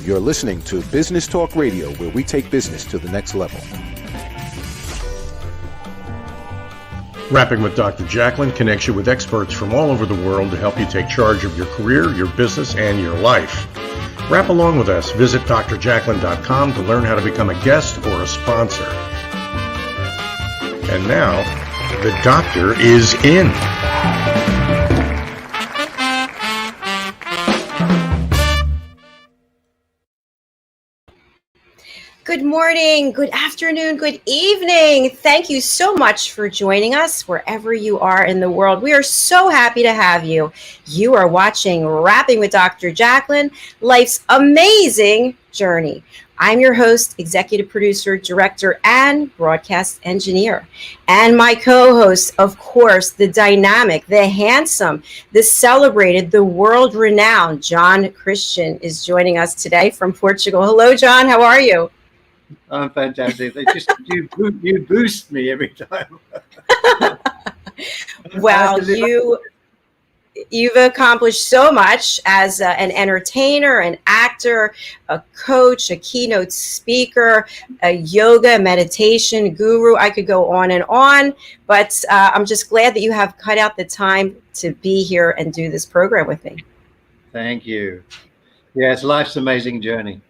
You're listening to Business Talk Radio, where we take business to the next level. Rapping with Dr. Jacalyn connects you with experts from all over the world to help you take charge of your career, your business, and your life. Rap along with us. Visit drjacalyn.com to learn how to become a guest or a sponsor. And now, the doctor is in. Good morning, good afternoon, good evening. Thank you so much for joining us wherever you are in the world. We are so happy to have you. You are watching Rapping with Dr. Jacalyn, life's amazing journey. I'm your host, executive producer, director, and broadcast engineer. And my co-host, of course, the dynamic, the handsome, the celebrated, the world-renowned John Christian is joining us today from Portugal. Hello, John. How are you? I'm fantastic. They just you boost me every time. Well, you've accomplished so much as an entertainer, an actor, a coach, a keynote speaker, a yoga, meditation guru. I could go on, but I'm just glad that you have cut out the time to be here and do this program with me. Thank you. Yes, life's an amazing journey.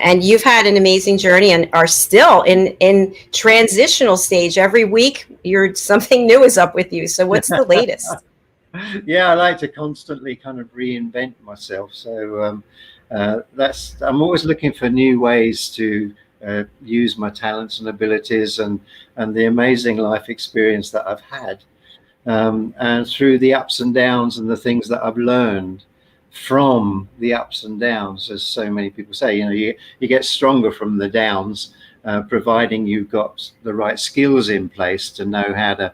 And you've had an amazing journey and are still in transitional stage. Every week, something new is up with you. So what's the latest? Yeah, I like to constantly kind of reinvent myself. So I'm always looking for new ways to use my talents and abilities and the amazing life experience that I've had. And through the ups and downs and the things that I've learned from the ups and downs, as so many people say, you get stronger from the downs, providing you've got the right skills in place to know how to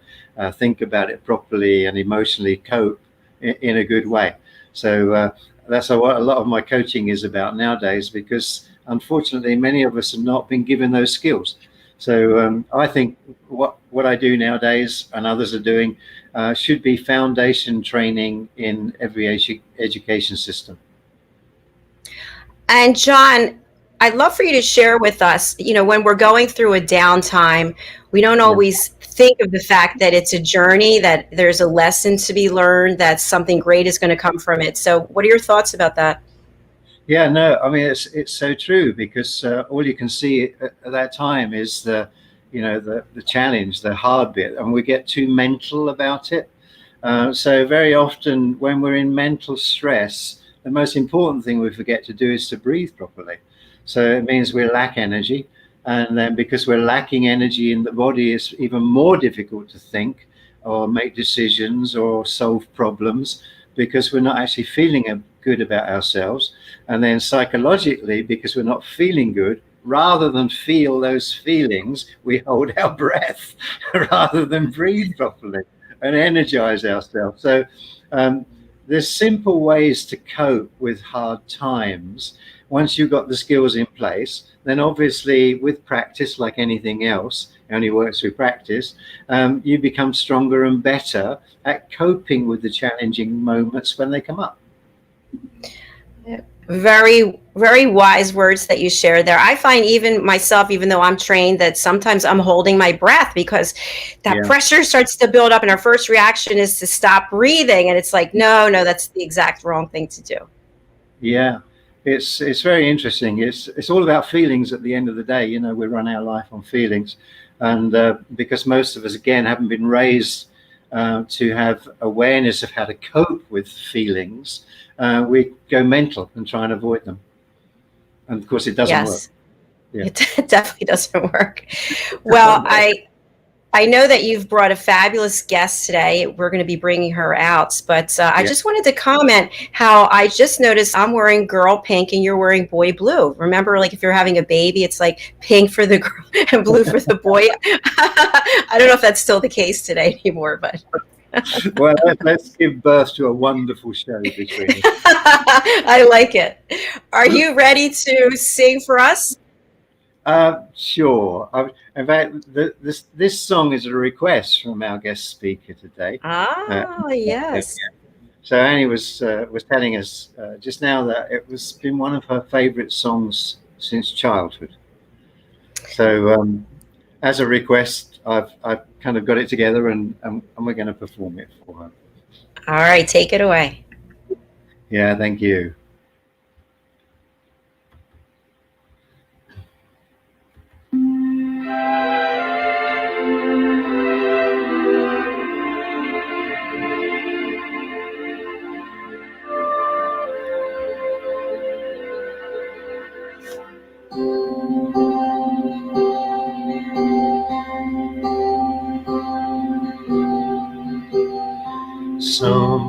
think about it properly and emotionally cope in a good way. So that's what a lot of my coaching is about nowadays, because unfortunately many of us have not been given those skills. So I think what I do nowadays and others are doing should be foundation training in every education system. And John, I'd love for you to share with us, when we're going through a downtime, we don't always think of the fact that it's a journey, that there's a lesson to be learned, that something great is going to come from it. So what are your thoughts about that? Yeah, no, I mean, it's so true, because all you can see at that time is the challenge, the hard bit, and we get too mental about it. So very often when we're in mental stress, the most important thing we forget to do is to breathe properly. So it means we lack energy. And then because we're lacking energy in the body, it's even more difficult to think or make decisions or solve problems, because we're not actually feeling good about ourselves. And then psychologically, because we're not feeling good, rather than feel those feelings, we hold our breath rather than breathe properly and energize ourselves. So there's simple ways to cope with hard times. Once you've got the skills in place, then obviously with practice, like anything else, it only works through practice, you become stronger and better at coping with the challenging moments when they come up. Very, very wise words that you shared there. I find even myself, even though I'm trained, that sometimes I'm holding my breath because that pressure starts to build up, and our first reaction is to stop breathing. And it's like, no, that's the exact wrong thing to do. Yeah, it's very interesting. It's all about feelings at the end of the day. We run our life on feelings. And because most of us, again, haven't been raised to have awareness of how to cope with feelings, we go mental and try and avoid them. And of course, it doesn't work. Yeah. It definitely doesn't work. Well, I know that you've brought a fabulous guest today. We're going to be bringing her out, but I just wanted to comment how I just noticed I'm wearing girl pink and you're wearing boy blue. Remember, like if you're having a baby, it's like pink for the girl and blue for the boy. I don't know if that's still the case today anymore, but. Well, let's give birth to a wonderful show between us. I like it. Are you ready to sing for us? Sure. In fact, this song is a request from our guest speaker today. Yes. So Annie was telling us just now that it was been one of her favourite songs since childhood. So as a request, I've kind of got it together, and we're going to perform it for her. All right, take it away. Yeah, thank you. Somewhere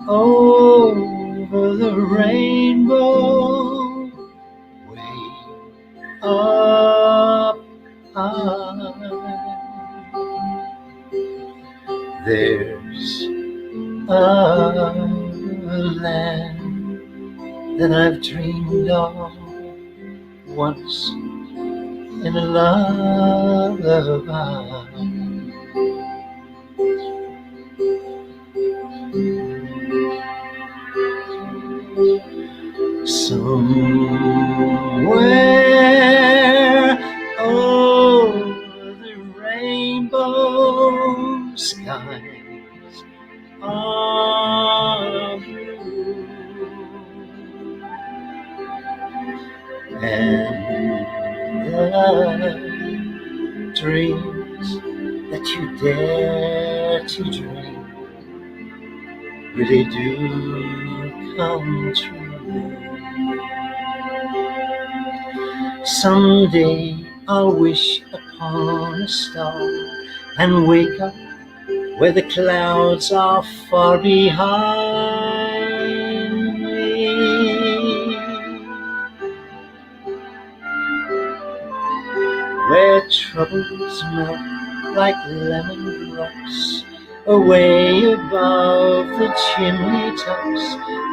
over the rainbow, way up high, there's a land that I've dreamed of once in a lullaby. Somewhere over the rainbow, skies are blue, and the dreams that you dare to dream really do come true. Someday I'll wish upon a star and wake up where the clouds are far behind me, where troubles melt like lemon drops away above the chimney tops.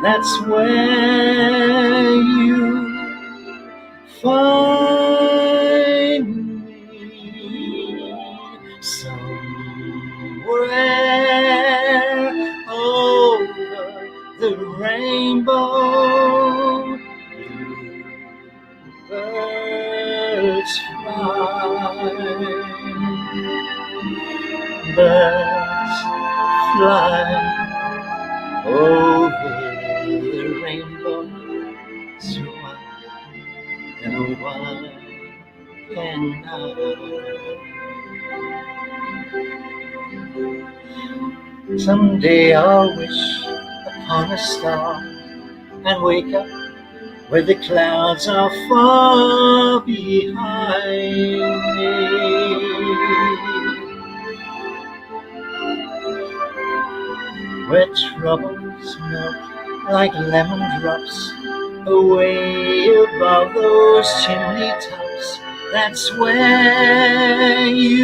That's where you find me. Somewhere over the rainbow, birds fly. Birds fly over the rainbow. So and why can I? Someday I'll wish upon a star and wake up where the clouds are far behind me, where troubles melt like lemon drops away above those chimney tops. That's where you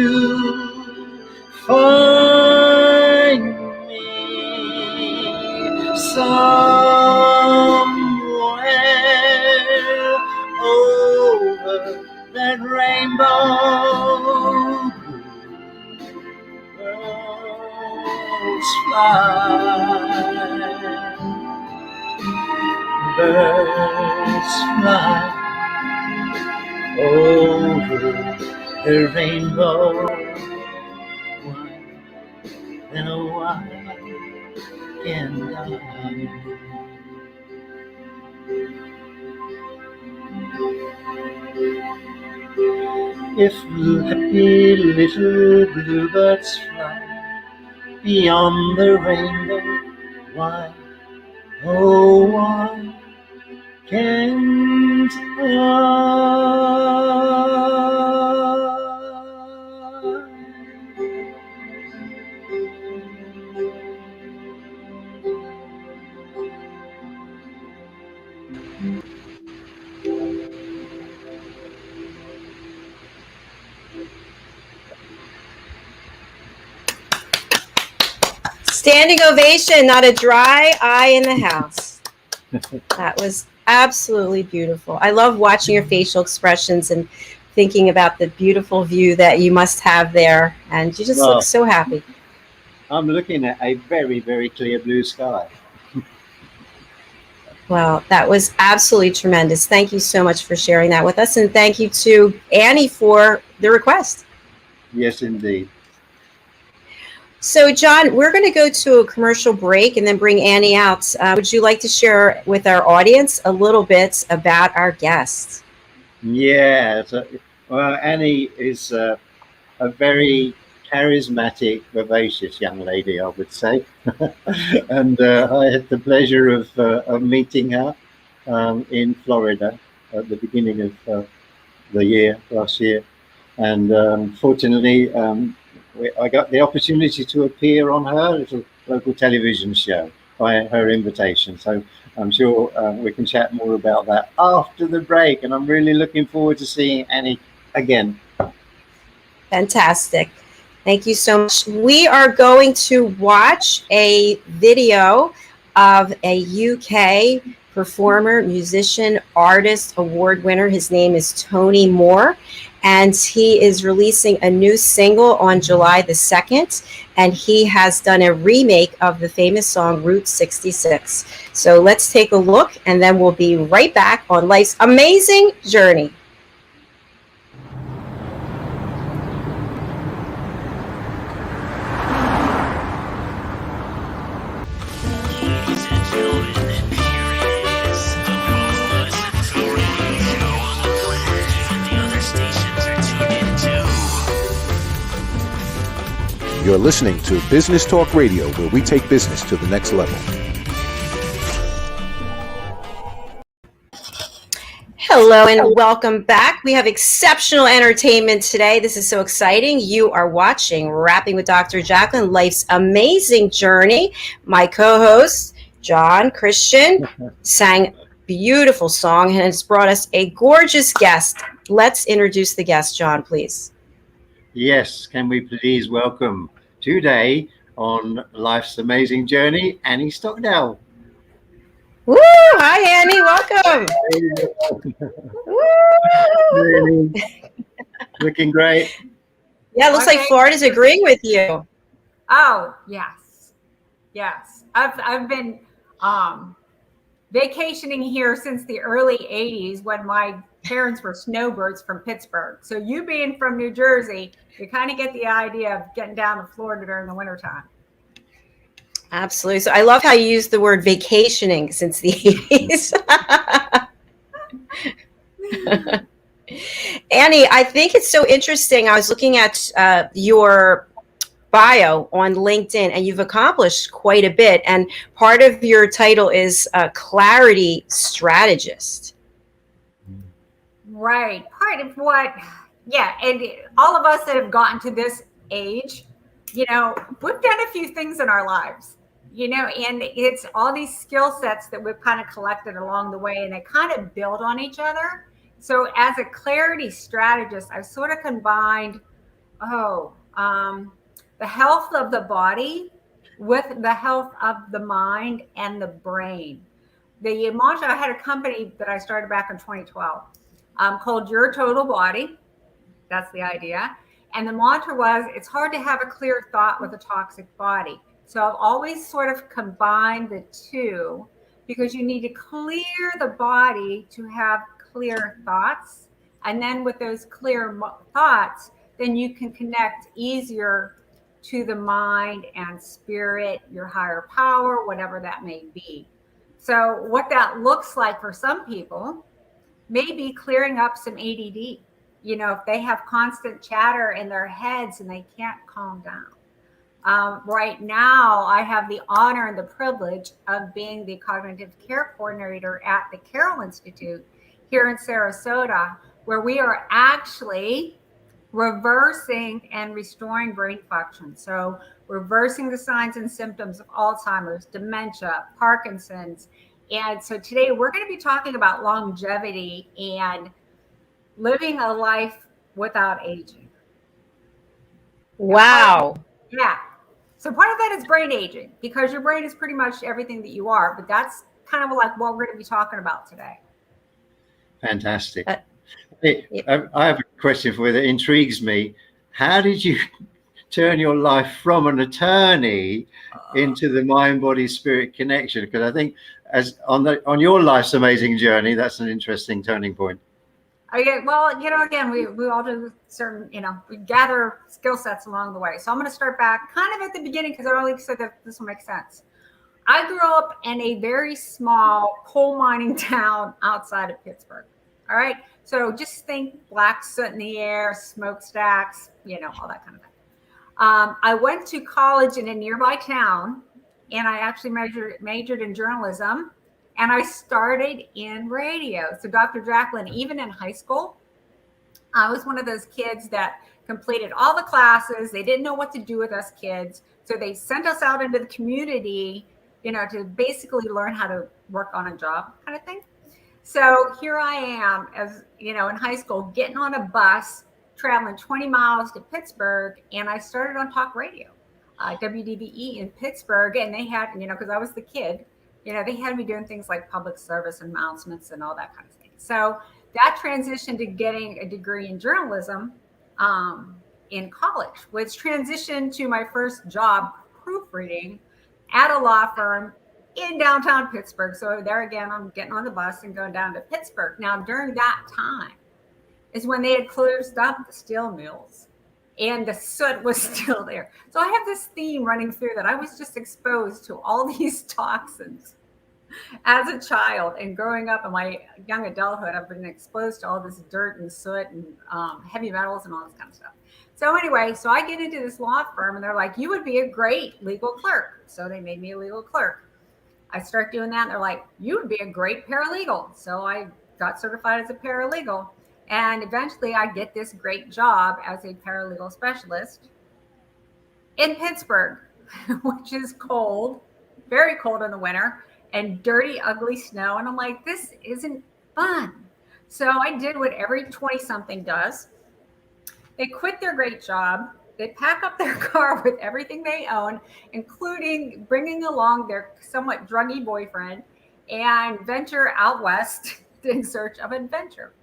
find me. Somewhere over that rainbow, birds fly. Birds fly over the rainbow. Why, then why can I? If happy little bluebirds fly beyond the rainbow, why, oh why can't I? Standing ovation, not a dry eye in the house. That was absolutely beautiful. I love watching your facial expressions and thinking about the beautiful view that you must have there. And you just look so happy. I'm looking at a very, very clear blue sky. Well, that was absolutely tremendous. Thank you so much for sharing that with us. And thank you to Annie for the request. Yes, indeed. So, John, we're going to go to a commercial break and then bring Annie out. Would you like to share with our audience a little bit about our guest? Yeah. Well, Annie is a very charismatic, vivacious young lady, I would say. And I had the pleasure of meeting her in Florida at the beginning of the year, last year. And fortunately, I got the opportunity to appear on her little local television show by her invitation. So I'm sure we can chat more about that after the break. And I'm really looking forward to seeing Annie again. Fantastic. Thank you so much. We are going to watch a video of a UK performer, musician, artist, award winner. His name is Tony Moore, and he is releasing a new single on July the 2nd, and he has done a remake of the famous song Route 66. So let's take a look, and then we'll be right back on life's amazing journey. You're listening to Business Talk Radio, where we take business to the next level. Hello and welcome back. We have exceptional entertainment today. This is so exciting. You are watching Rapping with Dr. Jacalyn, Life's Amazing Journey. My co-host, John Christian, sang a beautiful song and has brought us a gorgeous guest. Let's introduce the guest, John, please. Yes, can we please welcome today on Life's Amazing Journey, Annie Stockdale. Woo! Hi, Annie. Welcome. Really looking great. Yeah, it looks like Florida's agreeing with you. Oh, yes. I've been vacationing here since the early 80s when my parents were snowbirds from Pittsburgh. So you being from New Jersey, you kind of get the idea of getting down to Florida during the wintertime. Absolutely. So I love how you use the word vacationing since the 80s. Annie, I think it's so interesting. I was looking at your bio on LinkedIn, and you've accomplished quite a bit. And part of your title is clarity strategist. Right. Part of what, and all of us that have gotten to this age, we've done a few things in our lives, and it's all these skill sets that we've kind of collected along the way, and they kind of build on each other. So as a clarity strategist, I've sort of combined, the health of the body with the health of the mind and the brain. The mantra, I had a company that I started back in 2012 called Your Total Body. That's the idea. And the mantra was, it's hard to have a clear thought with a toxic body. So I've always sort of combined the two because you need to clear the body to have clear thoughts. And then with those clear thoughts, then you can connect easier to the mind and spirit, your higher power, whatever that may be. So what that looks like for some people may be clearing up some ADD. If they have constant chatter in their heads and they can't calm down. Right now, I have the honor and the privilege of being the cognitive care coordinator at the Carroll Institute here in Sarasota, where we are actually reversing and restoring brain function. So reversing the signs and symptoms of Alzheimer's, dementia, Parkinson's. And so today we're going to be talking about longevity and living a life without aging. Wow. Yeah. So part of that is brain aging, because your brain is pretty much everything that you are, but that's kind of like what we're going to be talking about today. Fantastic. I have a question for you that intrigues me. How did you turn your life from an attorney into the mind, body, spirit connection? Because I think as on your life's amazing journey, that's an interesting turning point. Okay, well, again, we all do certain, we gather skill sets along the way. So I'm going to start back kind of at the beginning because I really said that this will make sense. I grew up in a very small coal mining town outside of Pittsburgh. All right. So just think black soot in the air, smokestacks, all that kind of thing. I went to college in a nearby town, and I actually majored in journalism, and I started in radio. So Dr. Jacalyn, even in high school, I was one of those kids that completed all the classes. They didn't know what to do with us kids. So they sent us out into the community, to basically learn how to work on a job kind of thing. So here I am, as in high school, getting on a bus, traveling 20 miles to Pittsburgh, and I started on talk radio, WDBE in Pittsburgh, and they had, because I was the kid, they had me doing things like public service announcements and all that kind of thing. So that transitioned to getting a degree in journalism in college, which transitioned to my first job proofreading at a law firm in downtown Pittsburgh. So there again, I'm getting on the bus and going down to Pittsburgh. Now, during that time is when they had closed up the steel mills and the soot was still there. So I have this theme running through that I was just exposed to all these toxins as a child, and growing up in my young adulthood, I've been exposed to all this dirt and soot and heavy metals and all this kind of stuff. So anyway, so I get into this law firm and they're like, you would be a great legal clerk. So they made me a legal clerk. I start doing that and they're like, you would be a great paralegal. So I got certified as a paralegal, and eventually I get this great job as a paralegal specialist in Pittsburgh, which is cold, very cold in the winter, and dirty, ugly snow. And I'm like, this isn't fun. So I did what every 20-something does. They quit their great job. They pack up their car with everything they own, including bringing along their somewhat druggy boyfriend, and venture out west in search of adventure.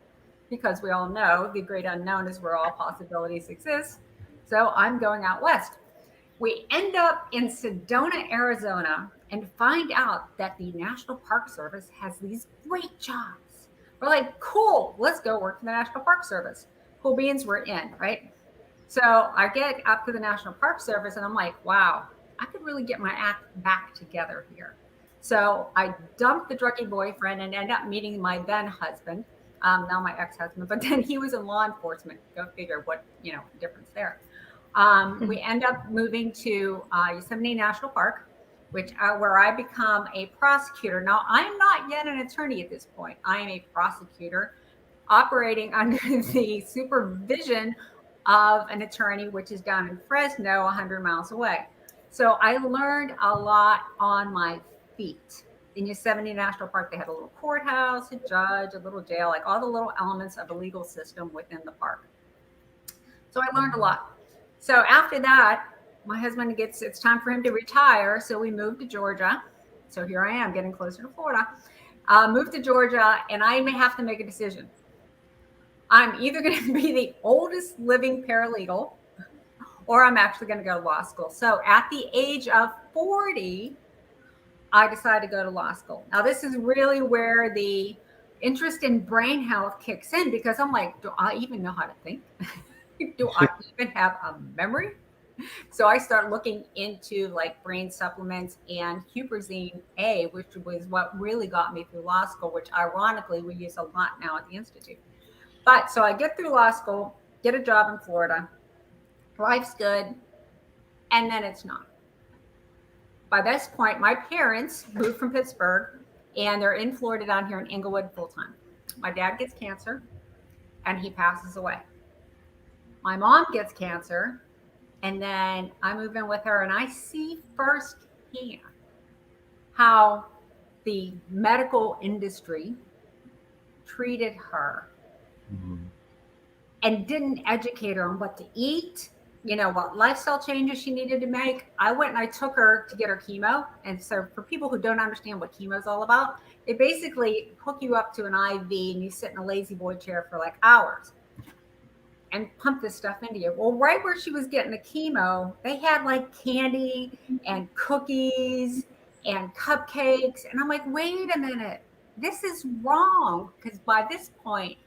Because we all know the great unknown is where all possibilities exist. So I'm going out west. We end up in Sedona, Arizona, and find out that the National Park Service has these great jobs. We're like, cool, let's go work for the National Park Service. Cool beans, we're in, right? So I get up to the National Park Service and I'm like, wow, I could really get my act back together here. So I dumped the druggy boyfriend and end up meeting my then husband, now my ex-husband, but then he was in law enforcement. Go figure what, difference there. We end up moving to Yosemite National Park, where I become a prosecutor. Now, I'm not yet an attorney at this point. I am a prosecutor operating under the supervision of an attorney, which is down in Fresno, 100 miles away. So I learned a lot on my feet. In Yosemite National Park, they had a little courthouse, a judge, a little jail, like all the little elements of a legal system within the park. So I learned a lot. So after that, my husband it's time for him to retire. So we moved to Georgia. So here I am getting closer to Florida. Moved to Georgia, and I may have to make a decision. I'm either going to be the oldest living paralegal, or I'm actually going to go to law school. So at the age of 40, I decided to go to law school. Now, this is really where the interest in brain health kicks in, because I'm like, do I even know how to think? Do I even have a memory? So I start looking into like brain supplements and huperzine A, which was what really got me through law school, which ironically we use a lot now at the Institute. But so I get through law school, get a job in Florida. Life's good. And then it's not. By this point, my parents moved from Pittsburgh and they're in Florida down here in Inglewood full time. My dad gets cancer and he passes away. My mom gets cancer, and then I move in with her, and I see firsthand how the medical industry treated her and didn't educate her on what to eat, what lifestyle changes she needed to make. I went and I took her to get her chemo. And so for people who don't understand what chemo is all about, they basically hook you up to an IV and you sit in a lazy boy chair for like hours. and pump this stuff into you. Well, right where she was getting the chemo, they had like candy and cookies and cupcakes. And I'm like, wait a minute, this is wrong. Because by this point,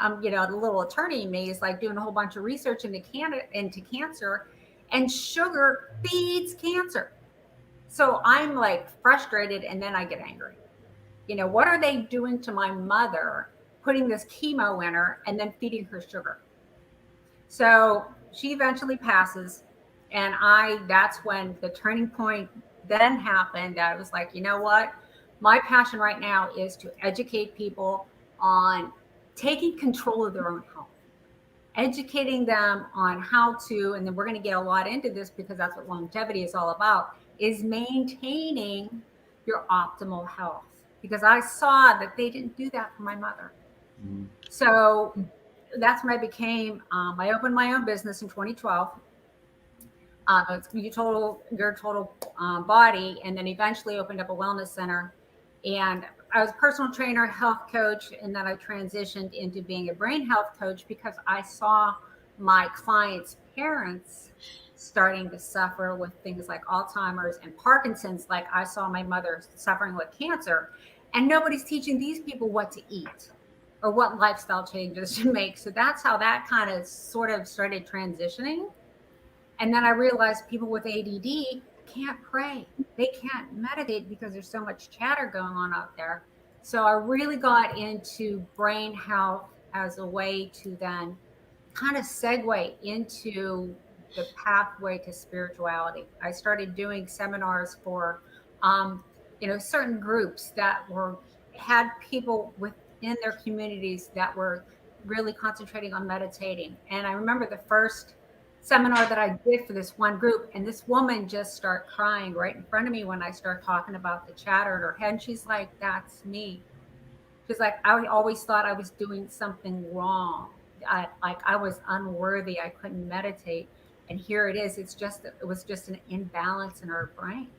the little attorney in me is like doing a whole bunch of research into cancer, and sugar feeds cancer. So I'm like frustrated, and then I get angry. What are they doing to my mother, putting this chemo in her and then feeding her sugar? So she eventually passes. And that's when the turning point then happened. I was like, you know what? My passion right now is to educate people on taking control of their own health, educating them on how to, and then we're going to get a lot into this because that's what longevity is all about, is maintaining your optimal health. Because I saw that they didn't do that for my mother. Mm-hmm. So that's when I opened my own business in 2012. It's your total body, and then eventually opened up a wellness center. And I was a personal trainer, health coach, and then I transitioned into being a brain health coach because I saw my clients' parents starting to suffer with things like Alzheimer's and Parkinson's, like I saw my mother suffering with cancer. And nobody's teaching these people what to eat or what lifestyle changes to make. So that's how that kind of sort of started transitioning. And then I realized people with ADD can't pray. They can't meditate because there's so much chatter going on out there. So I really got into brain health as a way to then kind of segue into the pathway to spirituality. I started doing seminars for, certain groups that had people within their communities that were really concentrating on meditating. And I remember the first seminar that I did for this one group, and this woman just started crying right in front of me when I started talking about the chatter in her head. And she's like, "That's me." She's like, "I always thought I was doing something wrong. I was unworthy. I couldn't meditate. And here it is. It was just an imbalance in her brain."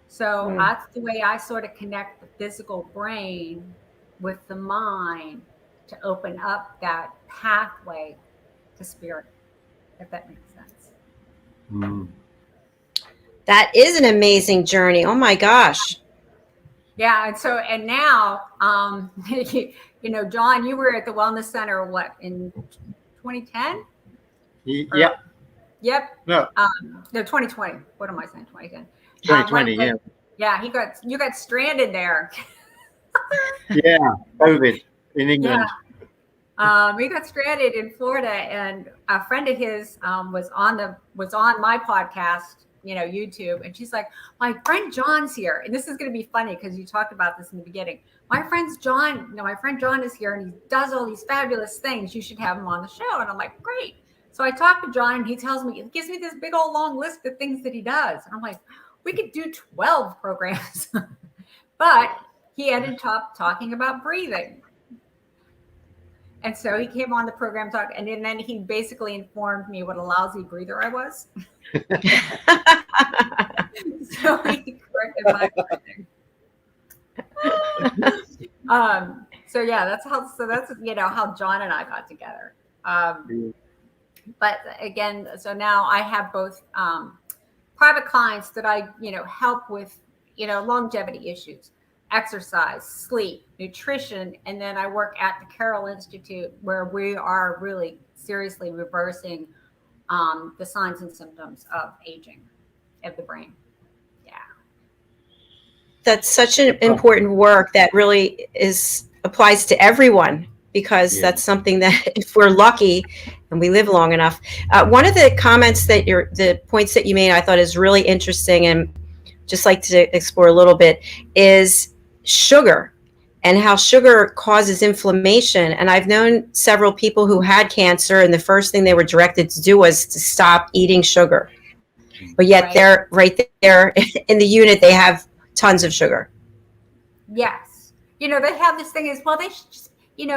So that's the way I sort of connect the physical brain with the mind to open up that pathway to spirit, if that makes sense. That is an amazing journey. Oh my gosh. Yeah. And now, John, you were at the Wellness Center, in 2010? Yeah. Yep. No. 2020. What am I saying? 2010. 2020. Yeah. Yeah. You got stranded there. Yeah. COVID in England. Yeah. We got stranded in Florida, and a friend of his was on my podcast, YouTube, and she's like, "My friend John's here," and this is going to be funny because you talked about this in the beginning. My friend John is here, and he does all these fabulous things. You should have him on the show. And I'm like, great. So I talked to John, and he gives me this big old long list of things that he does, and I'm like, we could do 12 programs, but he ended up talking about breathing. And so he came on the program, and then he basically informed me what a lousy breather I was. So he corrected my breathing. So that's how John and I got together. But again, so now I have both private clients that I help with longevity issues, exercise, sleep, nutrition, and then I work at the Carroll Institute, where we are really seriously reversing the signs and symptoms of aging of the brain. Yeah. That's such an important work that really applies to everyone, because that's something that, if we're lucky and we live long enough. One of the comments the points that you made, I thought is really interesting, and just like to explore a little bit, is sugar and how sugar causes inflammation. And I've known several people who had cancer, and the first thing they were directed to do was to stop eating sugar. But yet they're right there in the unit, they have tons of sugar. Yes. They have this thing as well. They should just,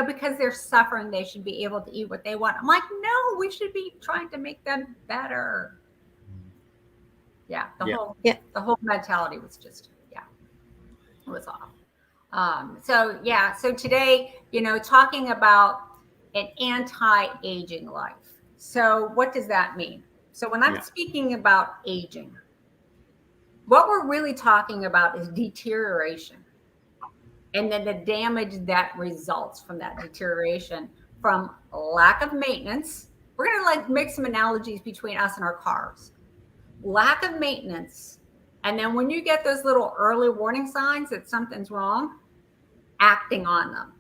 because they're suffering, they should be able to eat what they want. I'm like, no, we should be trying to make them better. Yeah. The whole mentality was just, it was off. So today, talking about an anti-aging life. So what does that mean? So when I'm speaking about aging, what we're really talking about is deterioration. And then the damage that results from that deterioration from lack of maintenance. We're going to like make some analogies between us and our cars. Lack of maintenance. And then when you get those little early warning signs that something's wrong, acting on them.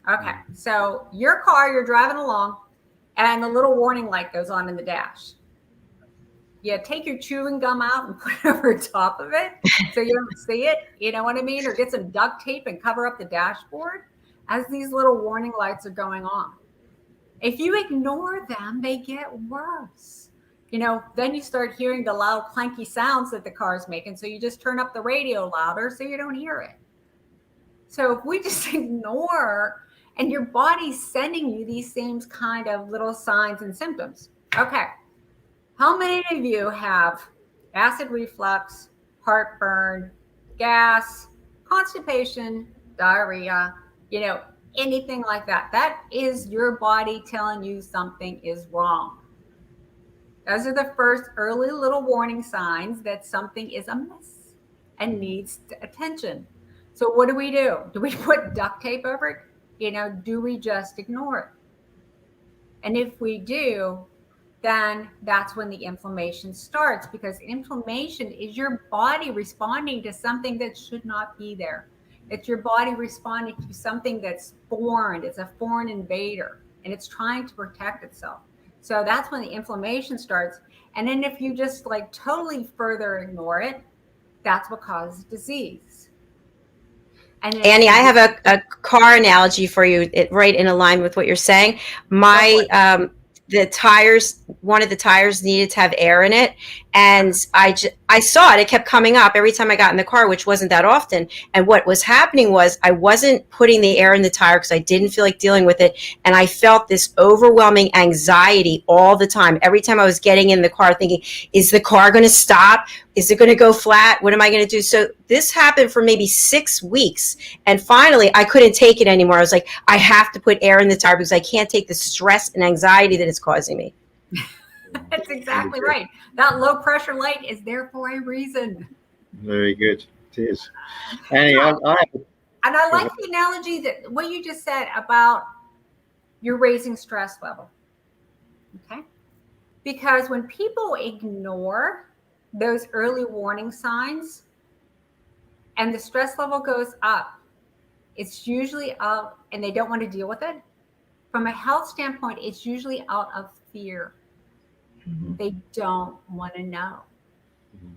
Okay. So your car, you're driving along and the little warning light goes on in the dash. You take your chewing gum out and put it over top of it so you don't see it. You know what I mean? Or get some duct tape and cover up the dashboard as these little warning lights are going on. If you ignore them, they get worse. You know, then you start hearing the loud clanky sounds that the car's making. So you just turn up the radio louder so you don't hear it. So if we just ignore, and your body's sending you these same kind of little signs and symptoms. Okay. How many of you have acid reflux, heartburn, gas, constipation, diarrhea, you know, anything like that? That is your body telling you something is wrong. Those are the first early little warning signs that something is amiss and needs attention. So what do? Do we put duct tape over it? You know, do we just ignore it? And if we do, then that's when the inflammation starts, because inflammation is your body responding to something that should not be there. It's your body responding to something that's foreign. It's a foreign invader and it's trying to protect itself. So that's when the inflammation starts. And then if you just like totally further ignore it, that's what causes disease. And Annie, I have a car analogy for you, right in line with what you're saying. The tires, one of the tires needed to have air in it. And I saw it. It kept coming up every time I got in the car, which wasn't that often. And what was happening was I wasn't putting the air in the tire because I didn't feel like dealing with it. And I felt this overwhelming anxiety all the time. Every time I was getting in the car thinking, is the car going to stop? Is it going to go flat? What am I going to do? So this happened for maybe 6 weeks. And finally, I couldn't take it anymore. I was like, I have to put air in the tire because I can't take the stress and anxiety that it's causing me. That's exactly right. That low pressure light is there for a reason. Very good. It is. Annie, I like the analogy that what you just said about you're raising stress level. Okay. Because when people ignore those early warning signs and the stress level goes up, it's usually out and they don't want to deal with it. From a health standpoint, it's usually out of fear. They don't want to know,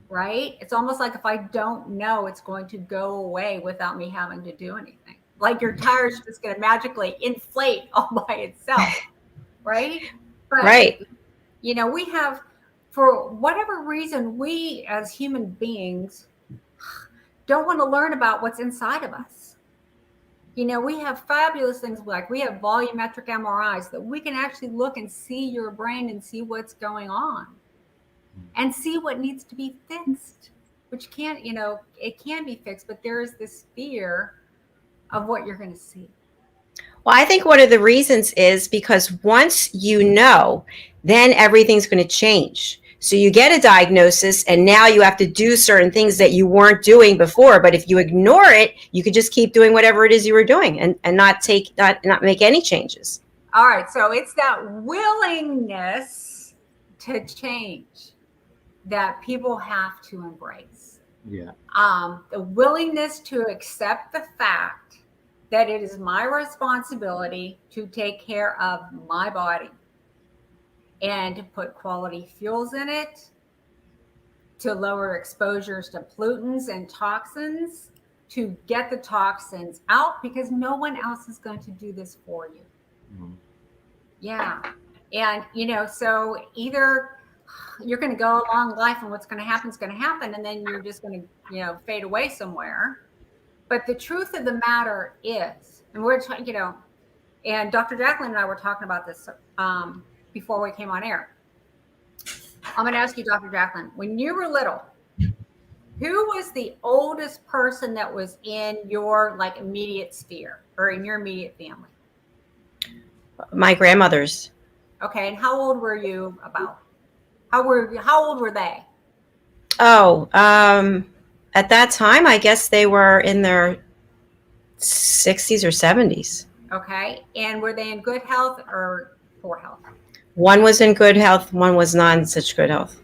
right? It's almost like if I don't know, it's going to go away without me having to do anything. Like your tire's just going to magically inflate all by itself, right? But, right. You know, we have, for whatever reason, we as human beings don't want to learn about what's inside of us. You know, we have fabulous things like we have volumetric MRIs that we can actually look and see your brain and see what's going on and see what needs to be fixed, which can't, you know, it can be fixed, but there is this fear of what you're going to see. Well, I think one of the reasons is because once you know, then everything's going to change. So you get a diagnosis and now you have to do certain things that you weren't doing before. But if you ignore it, you could just keep doing whatever it is you were doing and not make any changes. All right. So it's that willingness to change that people have to embrace. Yeah. The willingness to accept the fact that it is my responsibility to take care of my body and to put quality fuels in it, to lower exposures to pollutants and toxins, to get the toxins out, because no one else is going to do this for you. Mm-hmm. Yeah. And, you know, so either you're going to go along life and what's going to happen is going to happen, and then you're just going to, you know, fade away somewhere. But the truth of the matter is, and we're talking, you know, and Dr. Jacalyn and I were talking about this before we came on air. I'm going to ask you, Dr. Jacalyn, when you were little, who was the oldest person that was in your like immediate sphere or in your immediate family? My grandmothers. Okay, and how old were you about? How old were they? Oh, at that time, I guess they were in their 60s or 70s. Okay, and were they in good health or poor health? One was in good health, one was not in such good health.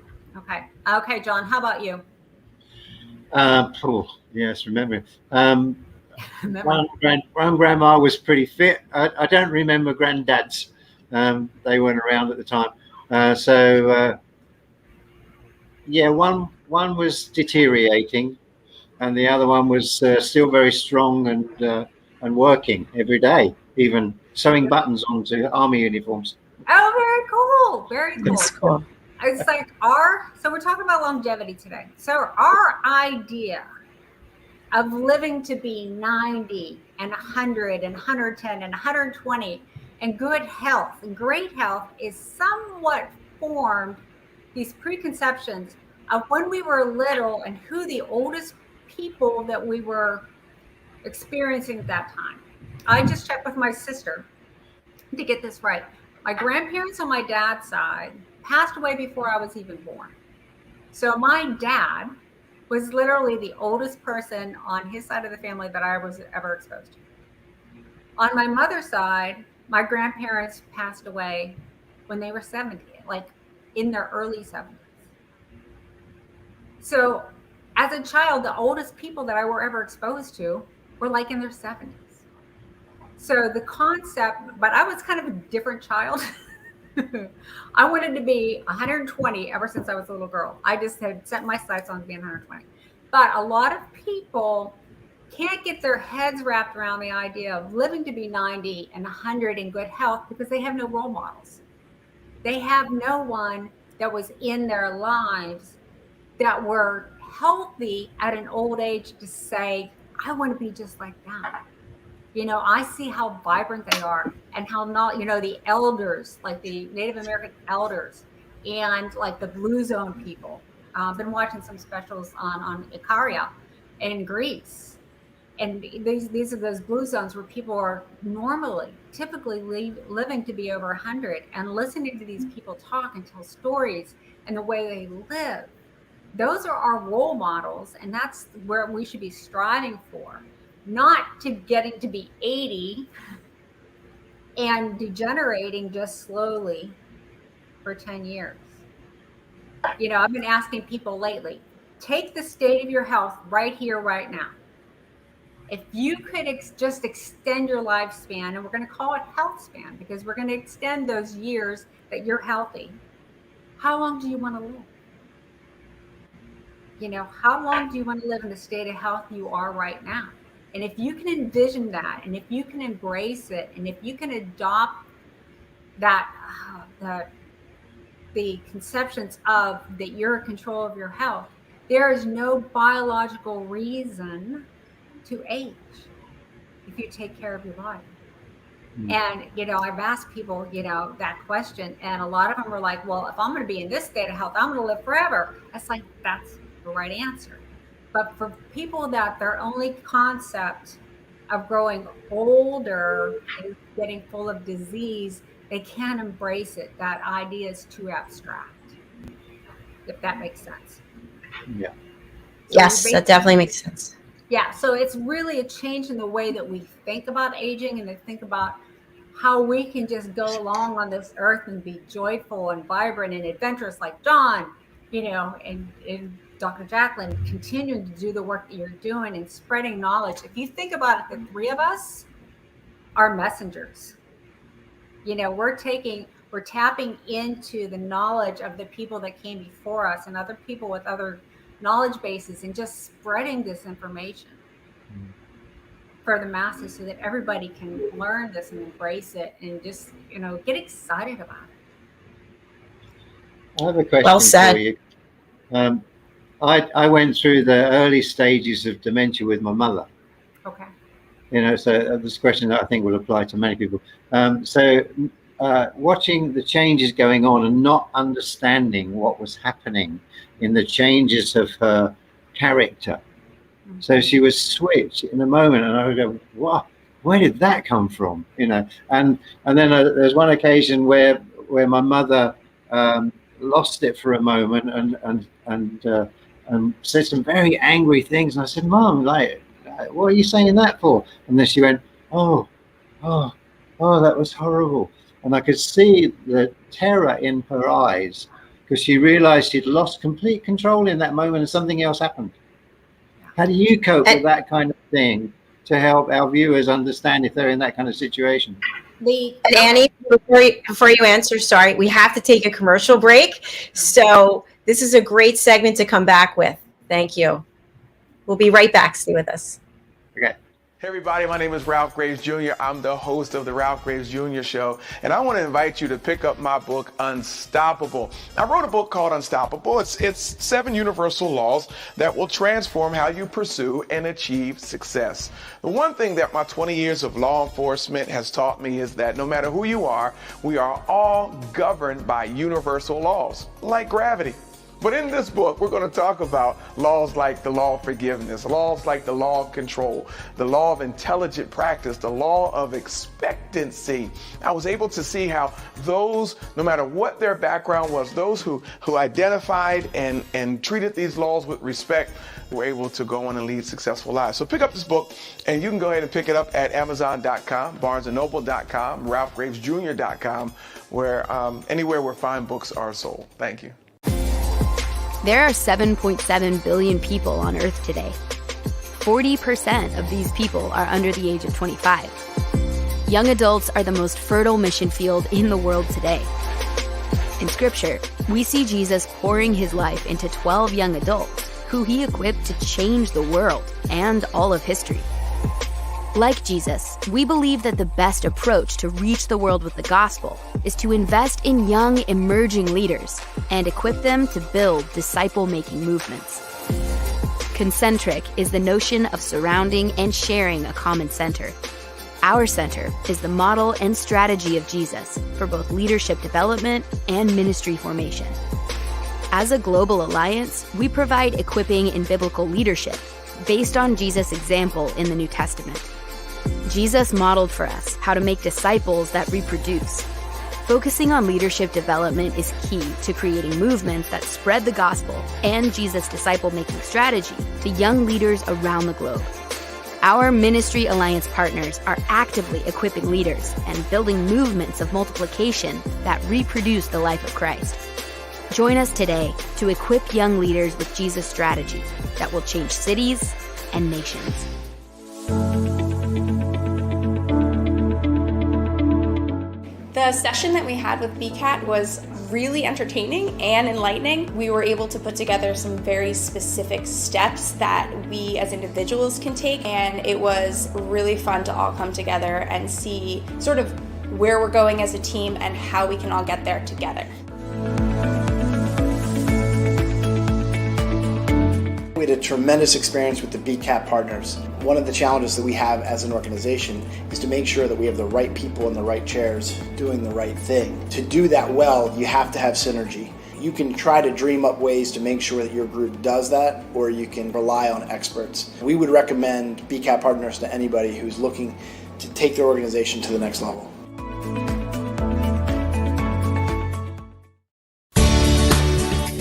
Okay, John, how about you? Yes, remember. Remember? One grandma was pretty fit. I don't remember granddads. They weren't around at the time. Yeah, one was deteriorating, and the other one was still very strong and working every day, even sewing buttons onto army uniforms. Oh, very cool. Very cool. That's cool. It's like so we're talking about longevity today. So our idea of living to be 90 and 100 and 110 and 120 and good health and great health is somewhat formed, these preconceptions of when we were little and who the oldest people that we were experiencing at that time. I just checked with my sister to get this right. My grandparents on my dad's side passed away before I was even born. So my dad was literally the oldest person on his side of the family that I was ever exposed to. On my mother's side, my grandparents passed away when they were 70, like in their early 70s. So as a child, the oldest people that I were ever exposed to were like in their 70s. So the concept, but I was kind of a different child. I wanted to be 120 ever since I was a little girl. I just had set my sights on being 120. But a lot of people can't get their heads wrapped around the idea of living to be 90 and 100 in good health because they have no role models. They have no one that was in their lives that were healthy at an old age to say, I want to be just like that. I see how vibrant they are and how not, the elders, like the Native American elders and like the Blue Zone people. I've been watching some specials on Ikaria in Greece. And these are those blue zones where people are typically living to be over 100 and listening to these people talk and tell stories and the way they live. Those are our role models. And that's where we should be striving for. Not to getting to be 80 and degenerating just slowly for 10 years. I've been asking people lately, take the state of your health right here, right now. If you could just extend your lifespan, and we're going to call it health span because we're going to extend those years that you're healthy. How long do you want to live? How long do you want to live in the state of health you are right now? And if you can envision that, and if you can embrace it, and if you can adopt that, the conceptions of that you're in control of your health, there is no biological reason to age if you take care of your body. And, I've asked people, that question, and a lot of them are like, well, if I'm going to be in this state of health, I'm going to live forever. It's like, that's the right answer. But for people that their only concept of growing older is getting full of disease, they can't embrace it. That idea is too abstract, if that makes sense. Yeah. So yes, that definitely makes sense. Yeah, so it's really a change in the way that we think about aging and to think about how we can just go along on this earth and be joyful and vibrant and adventurous like John, and Dr. Jacalyn, continuing to do the work that you're doing and spreading knowledge. If you think about it, the three of us are messengers. We're tapping into the knowledge of the people that came before us and other people with other knowledge bases and just spreading this information for the masses so that everybody can learn this and embrace it and just, get excited about it. I have a question well said. for you. I went through the early stages of dementia with my mother. Okay. So this question that I think will apply to many people. Watching the changes going on and not understanding what was happening in the changes of her character. So she was switched in a moment, and I would go, "Wow, where did that come from?" And then there's one occasion where where my mother lost it for a moment and said some very angry things. And I said, Mom, like, what are you saying that for? And then she went, oh, that was horrible. And I could see the terror in her eyes because she realized she'd lost complete control in that moment and something else happened. How do you cope with that kind of thing to help our viewers understand if they're in that kind of situation? Annie, before you answer, sorry, we have to take a commercial break. So this is a great segment to come back with. Thank you. We'll be right back. Stay with us. Okay. Hey everybody, my name is Ralph Graves Jr. I'm the host of the Ralph Graves Jr. Show, and I want to invite you to pick up my book, Unstoppable. I wrote a book called Unstoppable. It's 7 universal laws that will transform how you pursue and achieve success. The one thing that my 20 years of law enforcement has taught me is that no matter who you are, we are all governed by universal laws, like gravity. But in this book, we're going to talk about laws like the law of forgiveness, laws like the law of control, the law of intelligent practice, the law of expectancy. I was able to see how those, no matter what their background was, those who identified and treated these laws with respect were able to go on and lead successful lives. So pick up this book, and you can go ahead and pick it up at Amazon.com, BarnesandNoble.com, RalphGravesJr.com, where anywhere where fine books are sold. Thank you. There are 7.7 billion people on Earth today. 40% of these people are under the age of 25. Young adults are the most fertile mission field in the world today. In Scripture, we see Jesus pouring his life into 12 young adults who he equipped to change the world and all of history. Like Jesus, we believe that the best approach to reach the world with the gospel is to invest in young, emerging leaders and equip them to build disciple-making movements. Concentric is the notion of surrounding and sharing a common center. Our center is the model and strategy of Jesus for both leadership development and ministry formation. As a global alliance, we provide equipping in biblical leadership based on Jesus' example in the New Testament. Jesus modeled for us how to make disciples that reproduce. Focusing on leadership development is key to creating movements that spread the gospel and Jesus' disciple-making strategy to young leaders around the globe. Our Ministry Alliance partners are actively equipping leaders and building movements of multiplication that reproduce the life of Christ. Join us today to equip young leaders with Jesus' strategy that will change cities and nations. The session that we had with BCAT was really entertaining and enlightening. We were able to put together some very specific steps that we as individuals can take, and it was really fun to all come together and see sort of where we're going as a team and how we can all get there together. We had a tremendous experience with the BCAT partners. One of the challenges that we have as an organization is to make sure that we have the right people in the right chairs doing the right thing. To do that well, you have to have synergy. You can try to dream up ways to make sure that your group does that, or you can rely on experts. We would recommend BCAT partners to anybody who's looking to take their organization to the next level.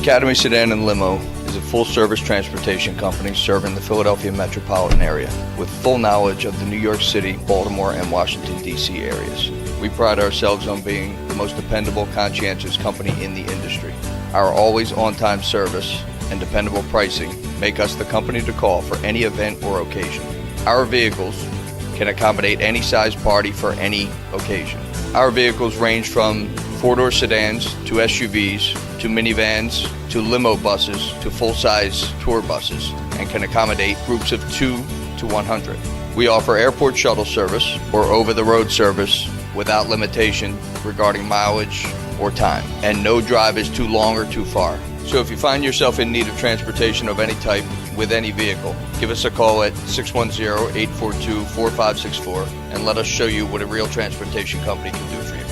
Academy Sedan and Limo is a full-service transportation company serving the Philadelphia metropolitan area with full knowledge of the New York City, Baltimore, and Washington, D.C. areas. We pride ourselves on being the most dependable, conscientious company in the industry. Our always on-time service and dependable pricing make us the company to call for any event or occasion. Our vehicles can accommodate any size party for any occasion. Our vehicles range from four-door sedans to SUVs to minivans to limo buses to full-size tour buses and can accommodate groups of 2 to 100. We offer airport shuttle service or over-the-road service without limitation regarding mileage or time, and no drive is too long or too far. So if you find yourself in need of transportation of any type with any vehicle, give us a call at 610-842-4564 and let us show you what a real transportation company can do for you.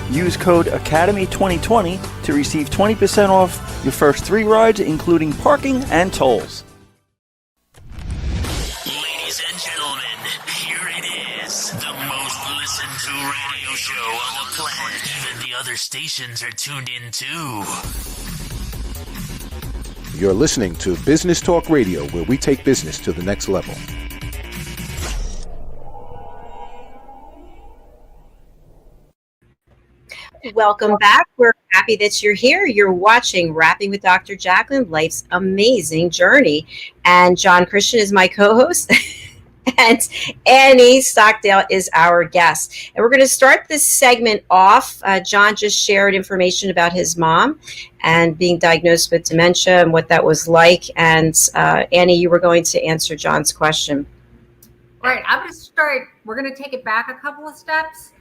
Use code ACADEMY2020 to receive 20% off your first 3 rides, including parking and tolls. Ladies and gentlemen, Here it is, the most listened to radio show on the planet. Even the other stations are tuned in too. You're listening to Business Talk Radio, where we take business to the next level. Welcome back. We're happy that you're here. You're watching Rapping with Dr. Jacalyn, Life's Amazing Journey. And John Christian is my co-host. And Annie Stockdale is our guest. And we're going to start this segment off. John just shared information about his mom and being diagnosed with dementia and what that was like. And Annie, you were going to answer John's question. All right, I'm going to start. We're going to take it back a couple of steps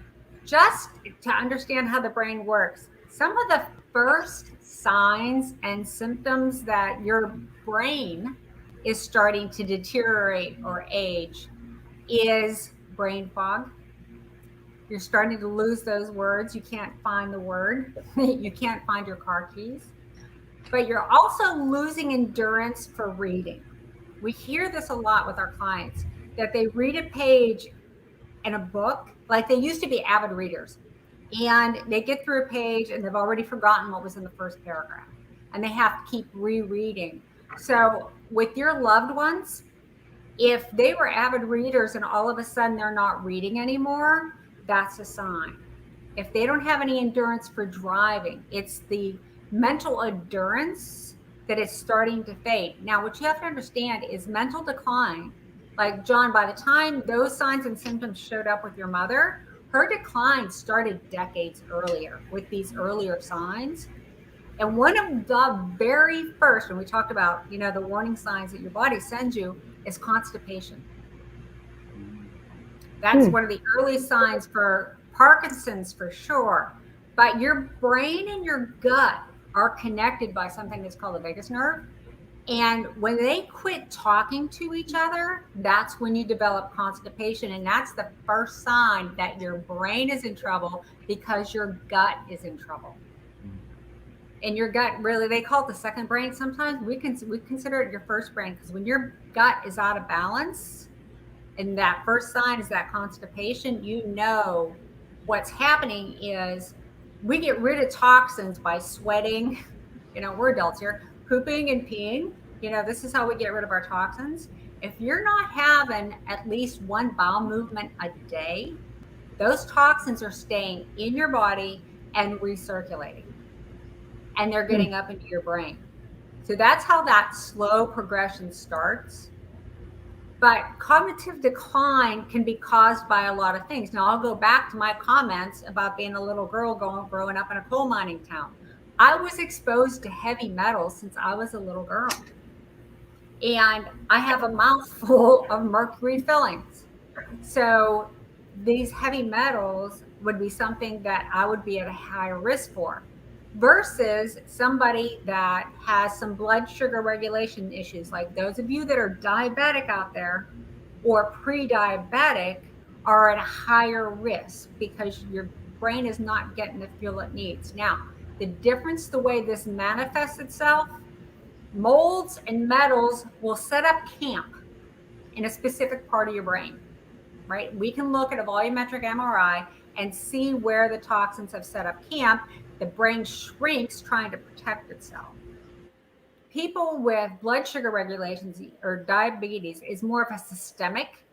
just to understand how the brain works. Some of the first signs and symptoms that your brain is starting to deteriorate or age is brain fog. You're starting to lose those words. You can't find the word. You can't find your car keys. But you're also losing endurance for reading. We hear this a lot with our clients, that they read a page in a book, like they used to be avid readers, and they get through a page and they've already forgotten what was in the first paragraph, and they have to keep rereading. So with your loved ones, if they were avid readers and all of a sudden they're not reading anymore, that's a sign. If they don't have any endurance for driving, it's the mental endurance that is starting to fade. Now, what you have to understand is mental decline. Like John, by the time those signs and symptoms showed up with your mother, her decline started decades earlier with these earlier signs. And one of the very first, when we talked about, the warning signs that your body sends you, is constipation. That's one of the early signs for Parkinson's for sure. But your brain and your gut are connected by something that's called the vagus nerve. And when they quit talking to each other, that's when you develop constipation. And that's the first sign that your brain is in trouble because your gut is in trouble. And your gut, really, they call it the second brain sometimes. We consider it your first brain, because when your gut is out of balance and that first sign is that constipation, what's happening is we get rid of toxins by sweating. We're adults here. Pooping and peeing, this is how we get rid of our toxins. If you're not having at least one bowel movement a day, those toxins are staying in your body and recirculating, and they're getting up into your brain. So that's how that slow progression starts. But cognitive decline can be caused by a lot of things. Now, I'll go back to my comments about being a little girl growing up in a coal mining town. I was exposed to heavy metals since I was a little girl. And I have a mouthful of mercury fillings. So these heavy metals would be something that I would be at a higher risk for, versus somebody that has some blood sugar regulation issues. Like those of you that are diabetic out there or pre-diabetic are at a higher risk because your brain is not getting the fuel it needs. Now, the difference, the way this manifests itself, molds and metals will set up camp in a specific part of your brain, right? We can look at a volumetric MRI and see where the toxins have set up camp. The brain shrinks trying to protect itself. People with blood sugar regulations or diabetes is more of a systemic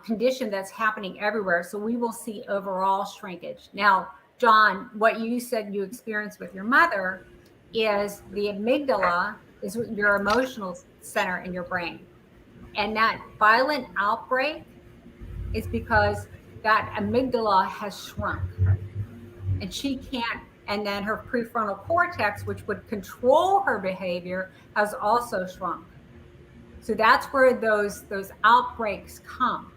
condition that's happening everywhere. So we will see overall shrinkage. Now, John, what you said you experienced with your mother is the amygdala is your emotional center in your brain. And that violent outbreak is because that amygdala has shrunk. And she can't, and then her prefrontal cortex, which would control her behavior, has also shrunk. So that's where those outbreaks come.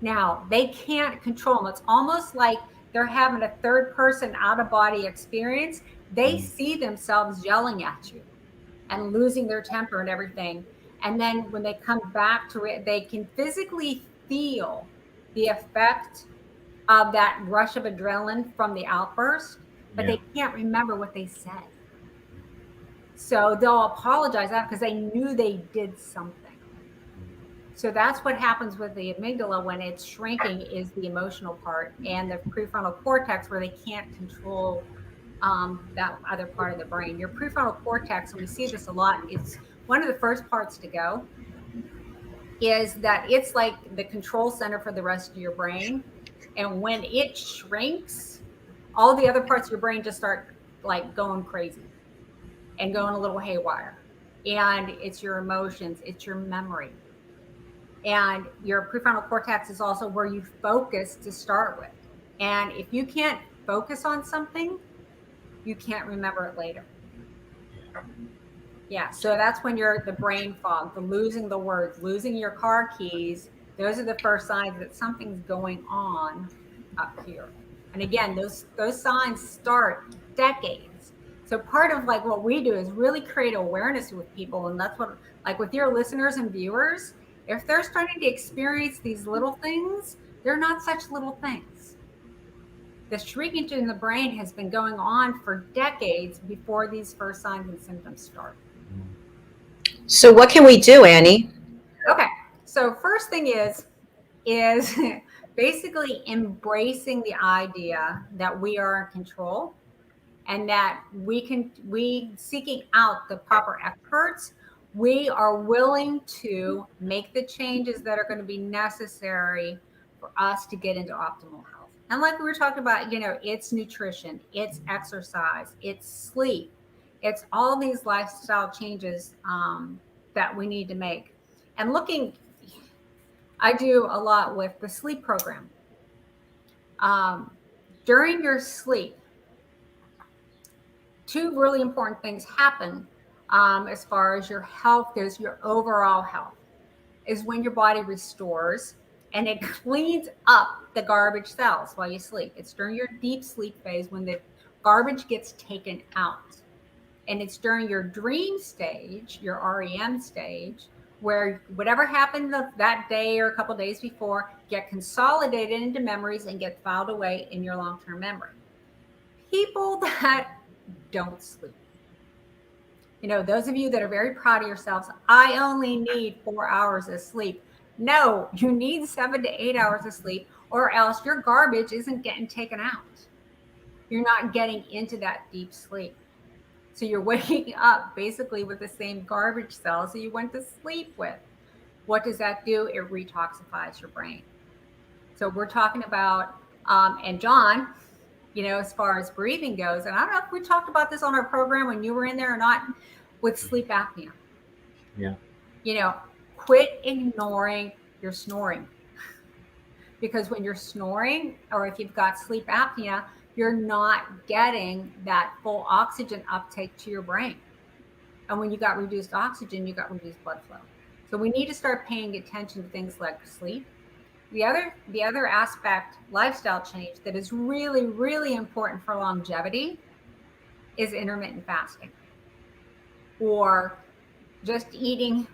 Now, they can't control them. It's almost like they're having a third person out of body experience. They see themselves yelling at you and losing their temper and everything. And then when they come back to it, they can physically feel the effect of that rush of adrenaline from the outburst, but they can't remember what they said. So they'll apologize because they knew they did something. So that's what happens with the amygdala when it's shrinking, is the emotional part, and the prefrontal cortex, where they can't control that other part of the brain. Your prefrontal cortex, and we see this a lot, it's one of the first parts to go, is that it's like the control center for the rest of your brain. And when it shrinks, all the other parts of your brain just start like going crazy and going a little haywire. And it's your emotions, it's your memory. And your prefrontal cortex is also where you focus to start with. And if you can't focus on something, you can't remember it later. Yeah, so that's when you're the brain fog, the losing the words, losing your car keys. Those are the first signs that something's going on up here. And again, those signs start decades. So part of like what we do is really create awareness with people. And that's what, like with your listeners and viewers, if they're starting to experience these little things, they're not such little things. The shrinkage in the brain has been going on for decades before these first signs and symptoms start. So what can we do, Annie? Okay, so first thing is basically embracing the idea that we are in control, and that we seeking out the proper experts, we are willing to make the changes that are going to be necessary for us to get into optimal health. And like we were talking about, it's nutrition, it's exercise, it's sleep, it's all these lifestyle changes that we need to make. And I do a lot with the sleep program. During your sleep, two really important things happen as far as your health goes, your overall health, is when your body restores and it cleans up the garbage cells while you sleep. It's during your deep sleep phase when the garbage gets taken out. And it's during your dream stage, your REM stage, where whatever happened that day or a couple days before get consolidated into memories and get filed away in your long-term memory. People that don't sleep. Those of you that are very proud of yourselves, I only need 4 hours of sleep. No, you need 7 to 8 hours of sleep, or else your garbage isn't getting taken out. You're not getting into that deep sleep. So you're waking up basically with the same garbage cells that you went to sleep with. What does that do? It retoxifies your brain. So we're talking about, and John, as far as breathing goes, and I don't know if we talked about this on our program when you were in there or not, with sleep apnea. Yeah. Quit ignoring your snoring. Because when you're snoring, or if you've got sleep apnea, you're not getting that full oxygen uptake to your brain. And when you got reduced oxygen, you got reduced blood flow. So we need to start paying attention to things like sleep. The other aspect, lifestyle change, that is really, really important for longevity is intermittent fasting. Or just eating,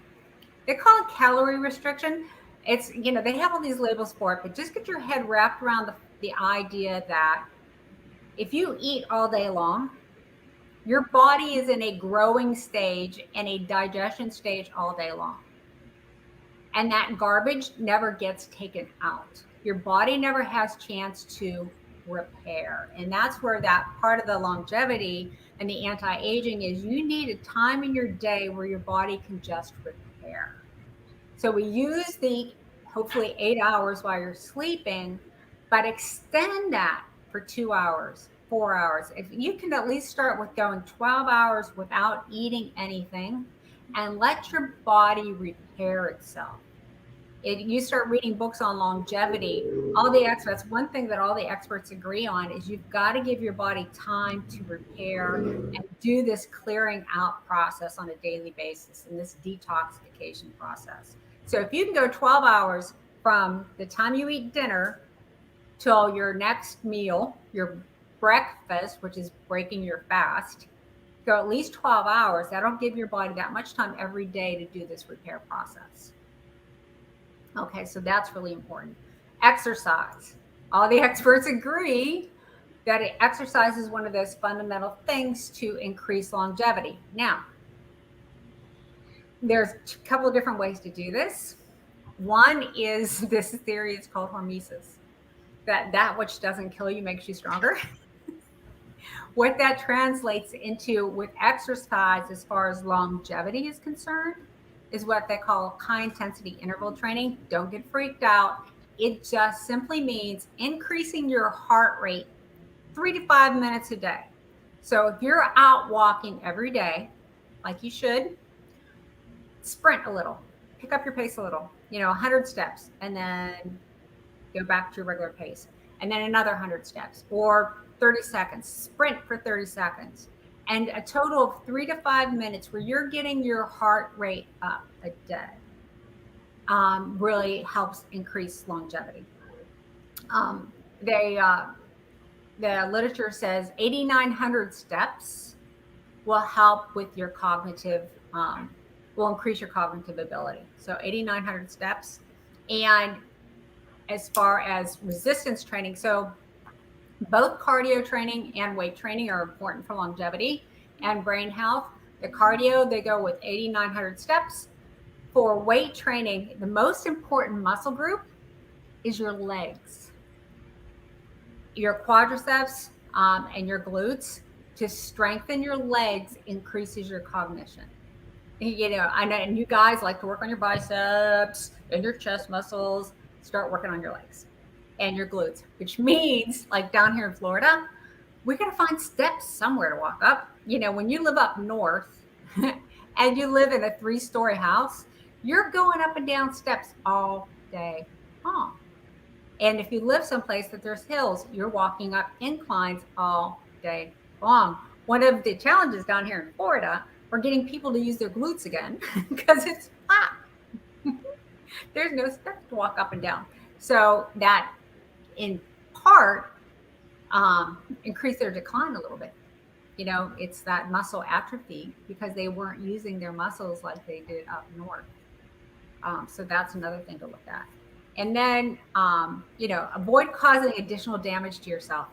they call it calorie restriction. It's, they have all these labels for it, but just get your head wrapped around the idea that if you eat all day long, your body is in a growing stage and a digestion stage all day long. And that garbage never gets taken out. Your body never has chance to repair. And that's where that part of the longevity and the anti-aging is. You need a time in your day where your body can just repair. So we use the hopefully 8 hours while you're sleeping, but extend that for 2 hours, 4 hours. If you can at least start with going 12 hours without eating anything, and let your body repair itself. You start reading books on longevity, all the experts, one thing that all the experts agree on is you've got to give your body time to repair and do this clearing out process on a daily basis and this detoxification process. So if you can go 12 hours from the time you eat dinner till your next meal, your breakfast, which is breaking your fast, go at least 12 hours. That'll give your body that much time every day to do this repair process. Okay, so that's really important. Exercise. All the experts agree that exercise is one of those fundamental things to increase longevity. Now, there's a couple of different ways to do this. One is this theory, it's called hormesis, that which doesn't kill you makes you stronger. What that translates into with exercise as far as longevity is concerned is what they call high intensity interval training. Don't get freaked out. It just simply means increasing your heart rate 3 to 5 minutes a day. So if you're out walking every day, like you should, sprint a little, pick up your pace a little, 100 steps, and then go back to your regular pace, and then another 100 steps, or 30 seconds, sprint for 30 seconds, and a total of 3 to 5 minutes where you're getting your heart rate up a day really helps increase longevity. The literature says 8,900 steps will help with your cognitive, will increase your cognitive ability. So 8,900 steps. And as far as resistance training, so both cardio training and weight training are important for longevity and brain health. The cardio, they go with 8,900 steps. For weight training, the most important muscle group is your legs, your quadriceps, and your glutes. To strengthen your legs increases your cognition. I know, and you guys like to work on your biceps and your chest muscles. Start working on your legs and your glutes, which means, like down here in Florida, we got to find steps somewhere to walk up. When you live up north and you live in a 3-story house, you're going up and down steps all day long. And if you live someplace that there's hills, you're walking up inclines all day long. One of the challenges down here in Florida, we're getting people to use their glutes again because it's flat. There's no steps to walk up and down. So that in part increased their decline a little bit. It's that muscle atrophy because they weren't using their muscles like they did up north. So that's another thing to look at. And then, avoid causing additional damage to yourself.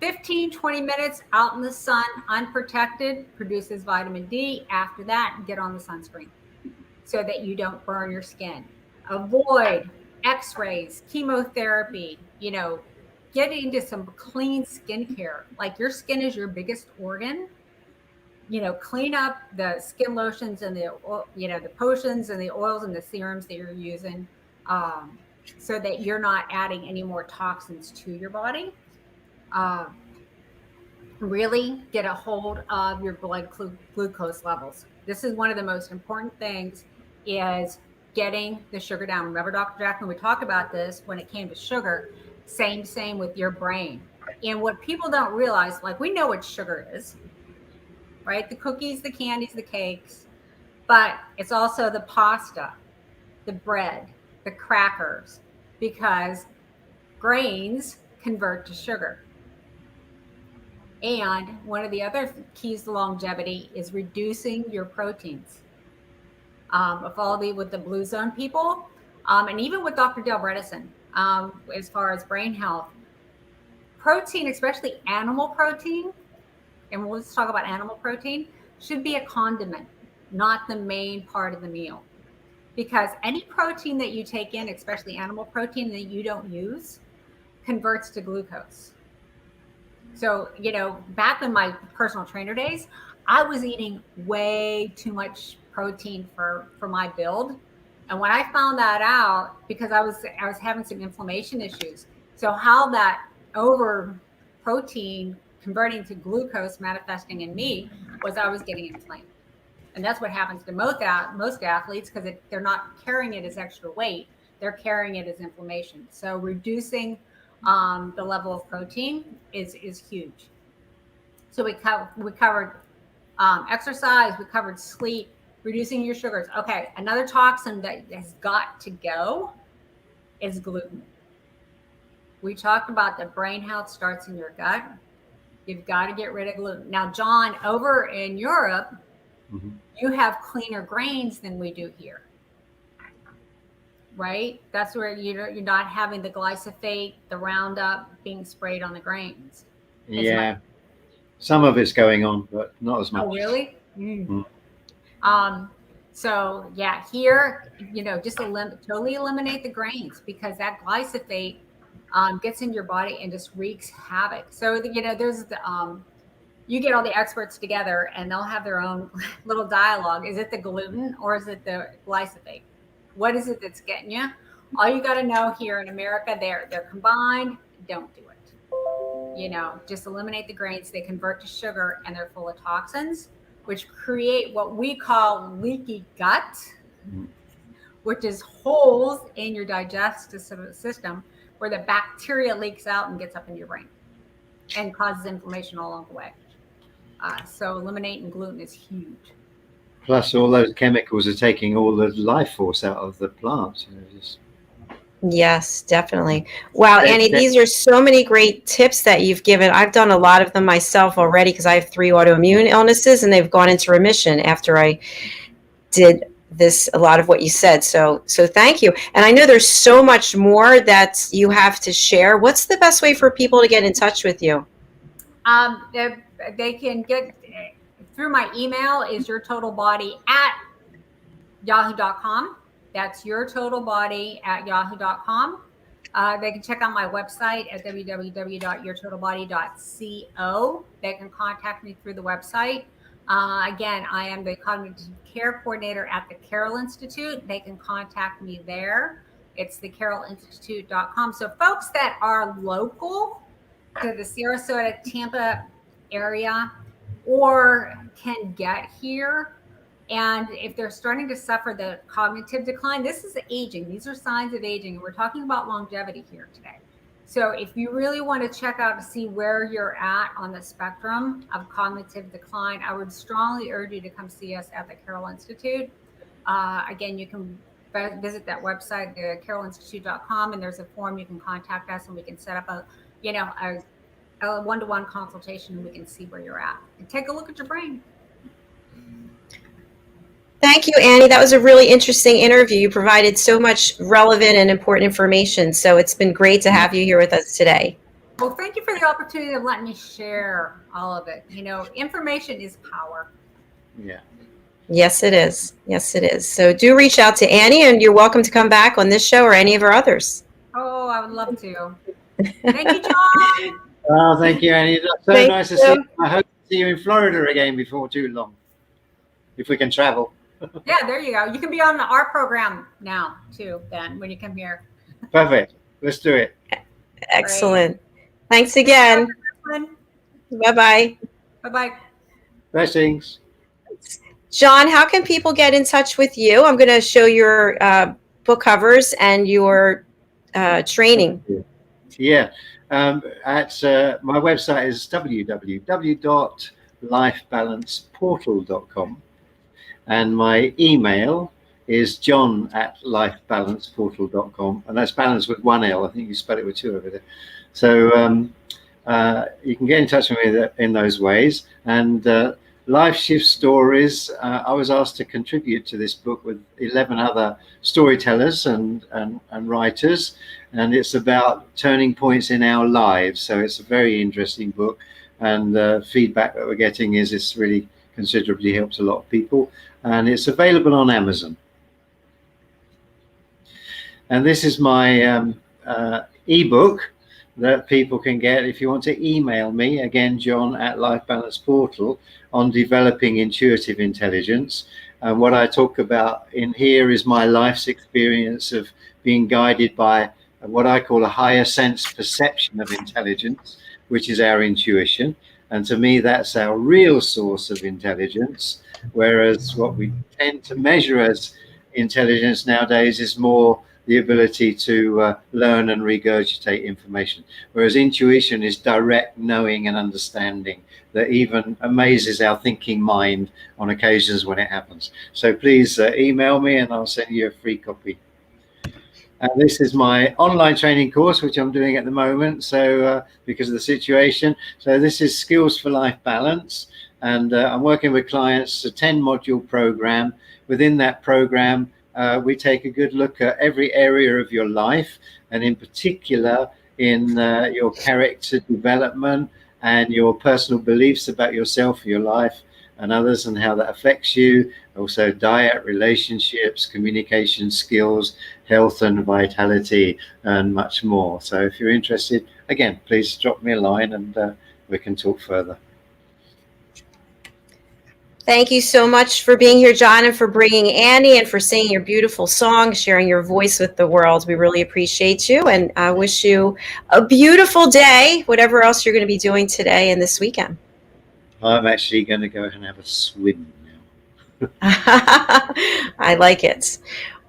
15, 20 minutes out in the sun, unprotected, produces vitamin D. After that, get on the sunscreen so that you don't burn your skin. Avoid x-rays, chemotherapy, get into some clean skincare. Like your skin is your biggest organ. Clean up the skin lotions and the potions and the oils and the serums that you're using, so that you're not adding any more toxins to your body. Really get a hold of your blood glucose levels. This is one of the most important things, is getting the sugar down. Remember, Dr. Jacalyn, we talked about this when it came to sugar. Same with your brain. And what people don't realize, like, we know what sugar is, right? The cookies, the candies, the cakes, but it's also the pasta, the bread, the crackers, because grains convert to sugar. And one of the other keys to longevity is reducing your proteins. With the blue zone people, and even with Dr. Dale Bredesen, as far as brain health, protein, especially animal protein, and let's talk about animal protein, should be a condiment, not the main part of the meal. Because any protein that you take in, especially animal protein that you don't use, converts to glucose. So, back in my personal trainer days, I was eating way too much protein for my build. And when I found that out, because I was having some inflammation issues, so how that over protein converting to glucose manifesting in me was I was getting inflamed. And that's what happens to most athletes, because they're not carrying it as extra weight, they're carrying it as inflammation. So reducing the level of protein is huge. So we covered exercise, we covered sleep, reducing your sugars. Okay, another toxin that has got to go is gluten. We talked about the brain health starts in your gut. You've got to get rid of gluten. Now, John, over in Europe, you have cleaner grains than we do here, right? That's where you're not having the glyphosate, the Roundup being sprayed on the grains. Yeah, some of it's going on, but not as much. Oh, really? So yeah, here, just totally eliminate the grains, because that glyphosate gets in your body and just wreaks havoc. So there's you get all the experts together and they'll have their own little dialogue. Is it the gluten or is it the glyphosate? What is it that's getting you? All you got to know here in America, they're combined. Don't do it. Just eliminate the grains. They convert to sugar and they're full of toxins, which create what we call leaky gut, which is holes in your digestive system where the bacteria leaks out and gets up in your brain and causes inflammation all along the way. So eliminating gluten is huge. Plus, all those chemicals are taking all the life force out of the plant. Yes, definitely. Wow, Annie, these are so many great tips that you've given. I've done a lot of them myself already because I have 3 autoimmune illnesses and they've gone into remission after I did a lot of what you said. So thank you. And I know there's so much more that you have to share. What's the best way for people to get in touch with you? They can get through my email is yourtotalbody@yahoo.com. That's yourtotalbody@yahoo.com. They can check out my website at www.yourtotalbody.co. They can contact me through the website. Again, I am the cognitive care coordinator at the Carroll Institute. They can contact me there. It's thecarrollinstitute.com. So folks that are local to the Sarasota, Tampa area or can get here, and if they're starting to suffer the cognitive decline, this is aging. These are signs of aging. We're talking about longevity here today. So if you really want to check out to see where you're at on the spectrum of cognitive decline, I would strongly urge you to come see us at the Carroll Institute. Again, you can visit that website, thecarrollinstitute.com, and there's a form you can contact us and we can set up a one-to-one consultation and we can see where you're at and take a look at your brain. Thank you, Annie. That was a really interesting interview. You provided so much relevant and important information. So it's been great to have you here with us today. Well, thank you for the opportunity of letting me share all of it. Information is power. Yeah. Yes, it is. Yes, it is. So do reach out to Annie and you're welcome to come back on this show or any of our others. Oh, I would love to. Thank you, John. Oh, thank you, Annie. So nice to see you. I hope to see you in Florida again before too long, if we can travel. Yeah, there you go. You can be on our program now too, then, when you come here. Perfect. Let's do it. Excellent. Great. Thanks again. Bye-bye. Bye-bye. Blessings. John, how can people get in touch with you? I'm going to show your book covers and your training. Yeah. My website is www.lifebalanceportal.com. And my email is john@lifebalanceportal.com. And that's balance with 1 L. I think you spell it with 2 over there. So you can get in touch with me in those ways. And Life Shift Stories, I was asked to contribute to this book with 11 other storytellers and writers. And it's about turning points in our lives. So it's a very interesting book. And the feedback that we're getting is it's really considerably helps a lot of people. And it's available on Amazon. And this is my ebook that people can get if you want to email me, again, john@lifebalanceportal, on developing intuitive intelligence. And what I talk about in here is my life's experience of being guided by what I call a higher sense perception of intelligence, which is our intuition. And to me, that's our real source of intelligence. Whereas what we tend to measure as intelligence nowadays is more the ability to learn and regurgitate information. Whereas intuition is direct knowing and understanding that even amazes our thinking mind on occasions when it happens. So please email me and I'll send you a free copy. And this is my online training course, which I'm doing at the moment. So because of the situation. So this is Skills for Life Balance. And I'm working with clients, a 10-module program. Within that program, we take a good look at every area of your life, and in particular in your character development and your personal beliefs about yourself, your life, and others, and how that affects you. Also diet, relationships, communication skills, health and vitality, and much more. So if you're interested, again, please drop me a line and we can talk further. Thank you so much for being here, John, and for bringing Annie and for singing your beautiful song, sharing your voice with the world. We really appreciate you, and I wish you a beautiful day, whatever else you're going to be doing today and this weekend. I'm actually going to go and have a swim now. I like it.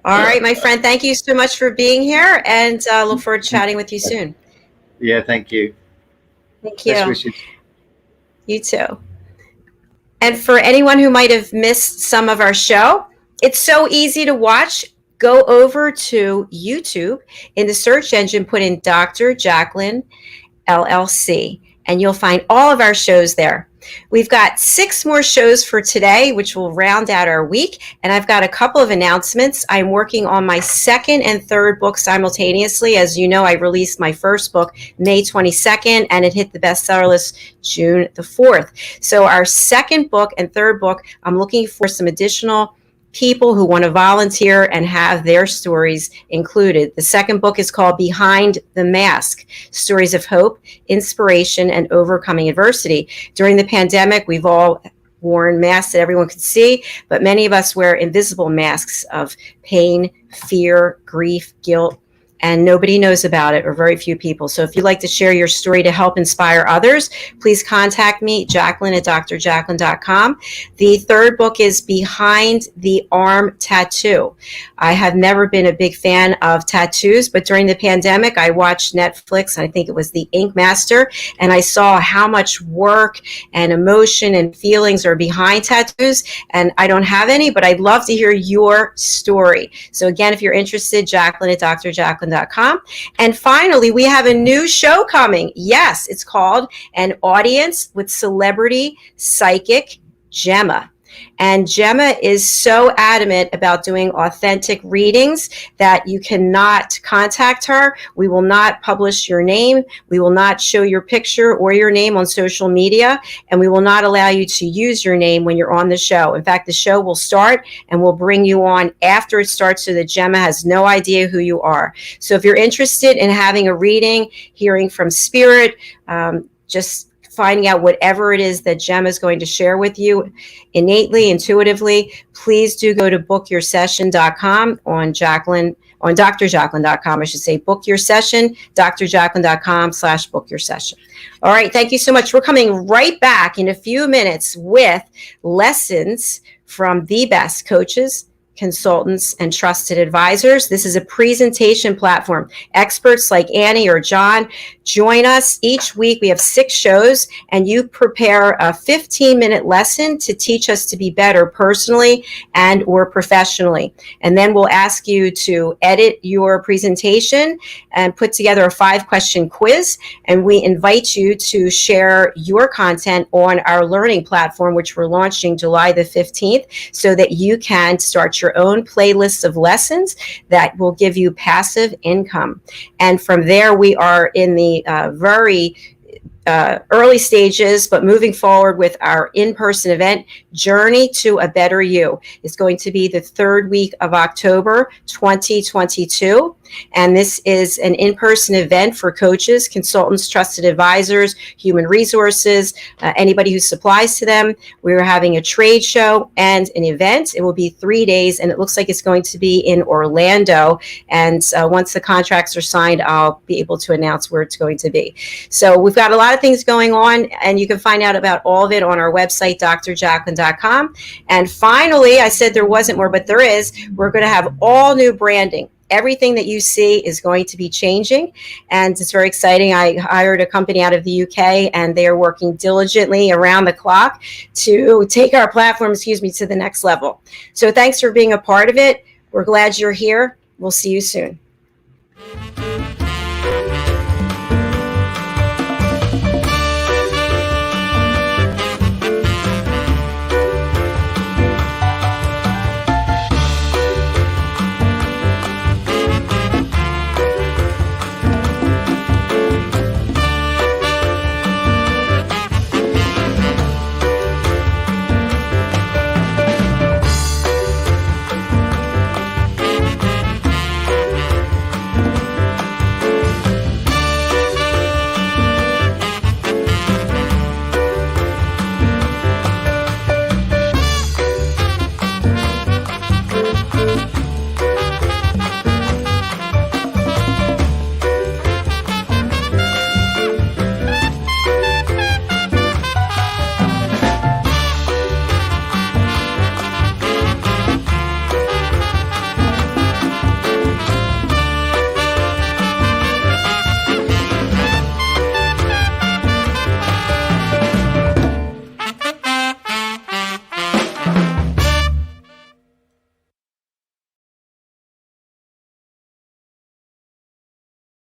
All right, my friend, thank you so much for being here, and look forward to chatting with you soon. Yeah, thank you. Thank you. Best wishes. You too. And for anyone who might have missed some of our show, it's so easy to watch. Go over to YouTube. In the search engine, put in Dr. Jacalyn LLC, and you'll find all of our shows there. We've got 6 more shows for today, which will round out our week. And I've got a couple of announcements. I'm working on my 2nd and 3rd book simultaneously. As you know, I released my first book May 22nd, and it hit the bestseller list June the 4th. So our 2nd book and 3rd book, I'm looking for some additional people who want to volunteer and have their stories included. The 2nd book is called Behind the Mask, Stories of Hope, Inspiration, and Overcoming Adversity. During the pandemic, we've all worn masks that everyone could see, but many of us wear invisible masks of pain, fear, grief, guilt, and nobody knows about it, or very few people. So if you'd like to share your story to help inspire others, please contact me, Jacalyn at drjacalyn.com. The 3rd book is Behind the Arm Tattoo. I have never been a big fan of tattoos, but during the pandemic, I watched Netflix, I think it was The Ink Master, and I saw how much work and emotion and feelings are behind tattoos, and I don't have any, but I'd love to hear your story. So again, if you're interested, Jacalyn at drjacalyn.com. And finally, we have a new show coming. Yes, it's called An Audience with Celebrity Psychic Gemma. And Gemma is so adamant about doing authentic readings that you cannot contact her. We will not publish your name. We will not show your picture or your name on social media. And we will not allow you to use your name when you're on the show. In fact, the show will start and we'll bring you on after it starts so that Gemma has no idea who you are. So if you're interested in having a reading, hearing from spirit, just finding out whatever it is that Gemma is going to share with you innately, intuitively, please do go to bookyoursession.com on drjacalyn.com, I should say, book your session, drjacalyn.com/bookyoursession. All right, thank you so much. We're coming right back in a few minutes with lessons from the best coaches, consultants, and trusted advisors. This is a presentation platform. Experts like Annie or John join us each week. We have 6 shows, and you prepare a 15-minute lesson to teach us to be better personally and or professionally. And then we'll ask you to edit your presentation and put together a 5-question quiz. And we invite you to share your content on our learning platform, which we're launching July the 15th, so that you can start your own playlists of lessons that will give you passive income. And from there, we are in the very early stages, but moving forward with our in-person event, Journey to a Better You. It's going to be the 3rd week of October 2022. And this is an in-person event for coaches, consultants, trusted advisors, human resources, anybody who supplies to them. We're having a trade show and an event. It will be 3 days, and it looks like it's going to be in Orlando. And once the contracts are signed, I'll be able to announce where it's going to be. So we've got a lot of things going on, and you can find out about all of it on our website, drjacalyn.com. And finally, I said there wasn't more, but there is. We're going to have all new branding. Everything that you see is going to be changing, and it's very exciting. I hired a company out of the UK, and they are working diligently around the clock to take our platform, to the next level. So thanks for being a part of it. We're glad you're here. We'll see you soon.